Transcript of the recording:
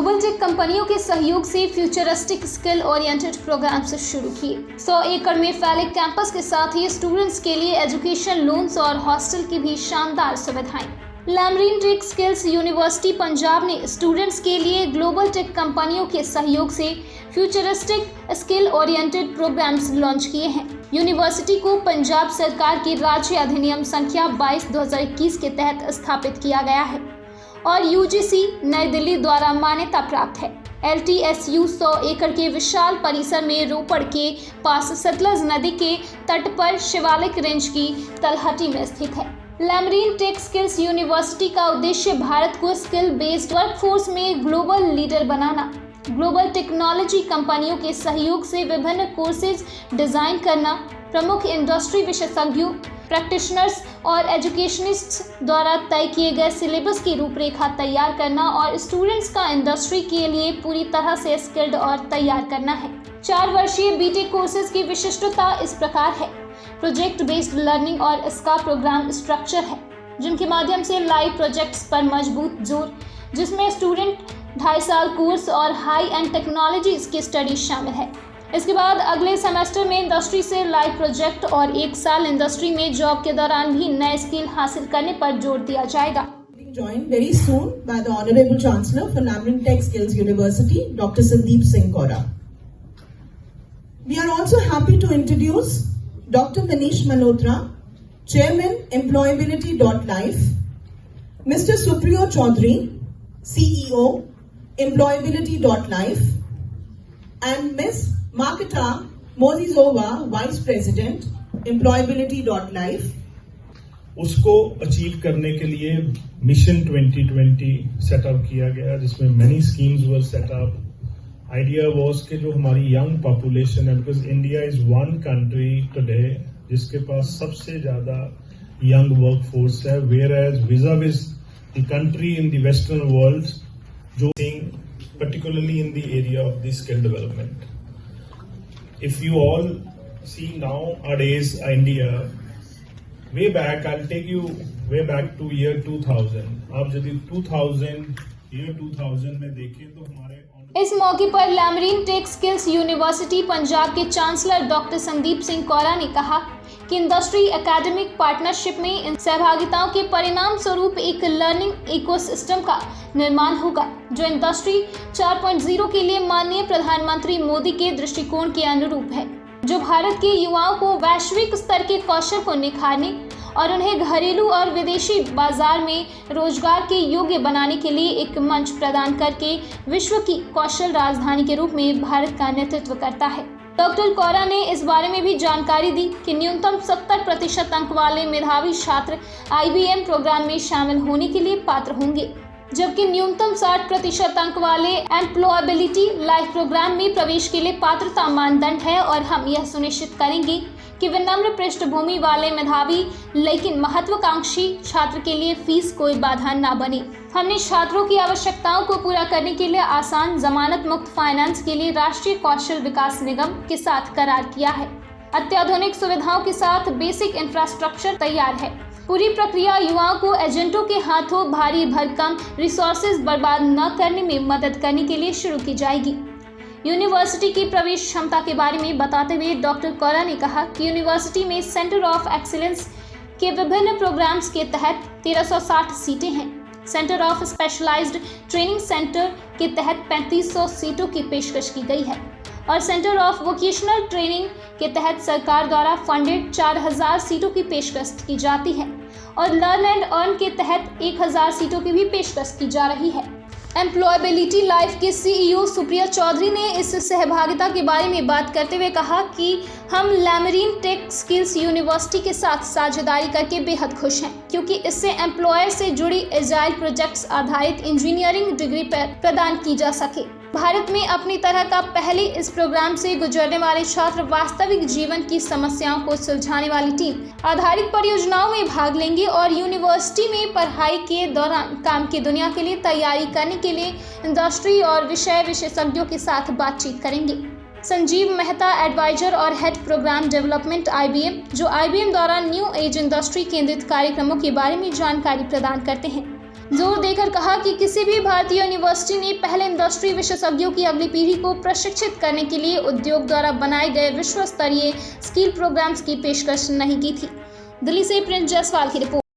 Global tech कंपनियों के सहयोग से फ्यूचरिस्टिक स्किल ओरिएंटेड प्रोग्राम्स शुरू किए। 100 एकड़ में फैले कैंपस के साथ ही स्टूडेंट्स के लिए एजुकेशन लोन्स और हॉस्टल की भी शानदार सुविधाएं। लैमरीन टेक स्किल्स यूनिवर्सिटी पंजाब ने स्टूडेंट्स के लिए ग्लोबल टेक कंपनियों के सहयोग से futuristic skill oriented programs launch किए हैं। यूनिवर्सिटी को पंजाब सरकार की राज्य अधिनियम संख्या 22/2021 के तहत स्थापित किया गया है और यूजीसी नई दिल्ली द्वारा मान्यता प्राप्त है। LTSU 100 एकड़ के विशाल परिसर में रोपड़ के पास सतलज नदी के तट पर शिवालिक रेंज की तलहटी में स्थित है। लैमरीन टेक स्किल्स यूनिवर्सिटी का उद्देश्य भारत को स्किल बेस्ड वर्कफोर्स में ग्लोबल लीडर बनाना, ग्लोबल टेक्नोलॉजी कंपनियों के सहयोग से विभिन्न कोर्सेज डिजाइन करना, प्रमुख इंडस्ट्री विशेषज्ञों, प्रैक्टिशनर्स और एजुकेशनिस्ट्स द्वारा तय किए गए सिलेबस की रूपरेखा तैयार करना और स्टूडेंट्स का इंडस्ट्री के लिए पूरी तरह से स्किल्ड और तैयार करना है। 4 वर्षीय बीटेक कोर्सेज की विशिष्टता इस प्रकार है। प्रोजेक्ट बेस्ड लर्निंग और इसका प्रोग्राम स्ट्रक्चर है, जिनके माध्यम से लाइव प्रोजेक्ट्स पर मजबूत जोर, जिसमें स्टूडेंट 2.5 साल कोर्स और हाई एंड टेक्नोलॉजीज की स्टडी शामिल है। इसके बाद अगले सेमेस्टर में इंडस्ट्री से लाइव प्रोजेक्ट और 1 साल इंडस्ट्री में जॉब के दौरान भी नए स्किल हासिल करने पर जोर दिया जाएगा। Joined very soon by the Honorable Chancellor for Lamirin Tech Skills University, Dr. Sandeep Singh Kaura. We are also happy to introduce Dr. Manish Malhotra, Chairman Employability.Life, Mr. Supriyo Chaudhary, CEO Employability.Life, and Ms. Marketa Mozizova, Vice President Employability.Life. उसको achieve करने के लिए mission 2020 setup किया गया, जिसमें many schemes were setup. Idea was कि जो हमारी यंग पॉपुलेशन है, because India is one country today जिसके पास सबसे ज्यादा यंग वर्क फोर्स है, whereas with the country in the western world जो particularly in the area of the skill development. If you all see nowadays India, way back, I'll take you way back to year 2000. आप यदि 2000 में देखें तो हमारे इस मौके पर लैमरीन टेक स्किल्स यूनिवर्सिटी पंजाब के चांसलर डॉक्टर संदीप सिंह कौरा ने कहा कि इंडस्ट्री एकेडमिक पार्टनरशिप में इन सहभागिताओं के परिणाम स्वरूप एक लर्निंग इकोसिस्टम का निर्माण होगा, जो इंडस्ट्री 4.0 के लिए माननीय प्रधानमंत्री मोदी के दृष्टिकोण के अनुरूप है, जो भारत के युवाओं को वैश्विक स्तर के कौशल को निखारने और उन्हें घरेलू और विदेशी बाजार में रोजगार के योग्य बनाने के लिए एक मंच प्रदान करके विश्व की कौशल राजधानी के रूप में भारत का नेतृत्व करता है। डॉक्टर कौरा ने इस बारे में भी जानकारी दी कि न्यूनतम 70% अंक वाले मेधावी छात्र IBM प्रोग्राम में शामिल होने के लिए पात्र होंगे, जबकि न्यूनतम 60% अंक वाले एम्प्लॉयबिलिटी लाइफ प्रोग्राम में प्रवेश के लिए पात्रता मानदंड है और हम यह सुनिश्चित करेंगे कि विनम्र पृष्ठभूमि वाले मेधावी लेकिन महत्वाकांक्षी छात्र के लिए फीस कोई बाधा न बने। हमने छात्रों की आवश्यकताओं को पूरा करने के लिए आसान जमानत मुक्त फाइनेंस के लिए राष्ट्रीय कौशल विकास निगम के साथ करार किया है। अत्याधुनिक सुविधाओं के साथ बेसिक इंफ्रास्ट्रक्चर तैयार है। पूरी प्रक्रिया युवाओं को एजेंटों के हाथों भारी भरकम रिसोर्सेज बर्बाद न करने में मदद करने के लिए शुरू की जाएगी। यूनिवर्सिटी की प्रवेश क्षमता के बारे में बताते हुए डॉक्टर कौरा ने कहा कि यूनिवर्सिटी में सेंटर ऑफ एक्सीलेंस के विभिन्न प्रोग्राम्स के तहत 1360 सीटें हैं। Centre of specialised training centre के तहत 3500 सीटों की पेशकश की गई है और सेंटर ऑफ वोकेशनल ट्रेनिंग के तहत सरकार द्वारा फंडेड 4000 सीटों की पेशकश की जाती है और लर्न एंड अर्न के तहत 1000 सीटों की भी पेशकश की जा रही है। एम्प्लॉयबिलिटी लाइफ के CEO सुप्रिया चौधरी ने इस सहभागिता के बारे में बात करते हुए कहा कि हम लैमरीन टेक स्किल्स यूनिवर्सिटी के साथ साझेदारी करके बेहद खुश हैं, क्योंकि इससे एम्प्लॉयर से जुड़ी एजाइल प्रोजेक्ट्स आधारित इंजीनियरिंग डिग्री प्रदान की जा सके। भारत में अपनी तरह का पहले इस प्रोग्राम से गुजरने वाले छात्र वास्तविक जीवन की समस्याओं को सुलझाने वाली टीम आधारित परियोजनाओं में भाग लेंगे और यूनिवर्सिटी में पढ़ाई के दौरान काम की दुनिया के लिए तैयारी करने के लिए इंडस्ट्री और विषय विशेषज्ञों के साथ बातचीत करेंगे। संजीव मेहता, एडवाइजर और हेड प्रोग्राम डेवलपमेंट IBM, जो IBM द्वारा न्यू एज इंडस्ट्री केंद्रित कार्यक्रमों के बारे में जानकारी प्रदान करते हैं, जोर देकर कहा कि किसी भी भारतीय यूनिवर्सिटी ने पहले इंडस्ट्री विशेषज्ञों की अगली पीढ़ी को प्रशिक्षित करने के लिए उद्योग द्वारा बनाए गए विश्व स्तरीय स्किल प्रोग्राम्स की पेशकश नहीं की थी। दिल्ली से प्रिंस जायसवाल की रिपोर्ट।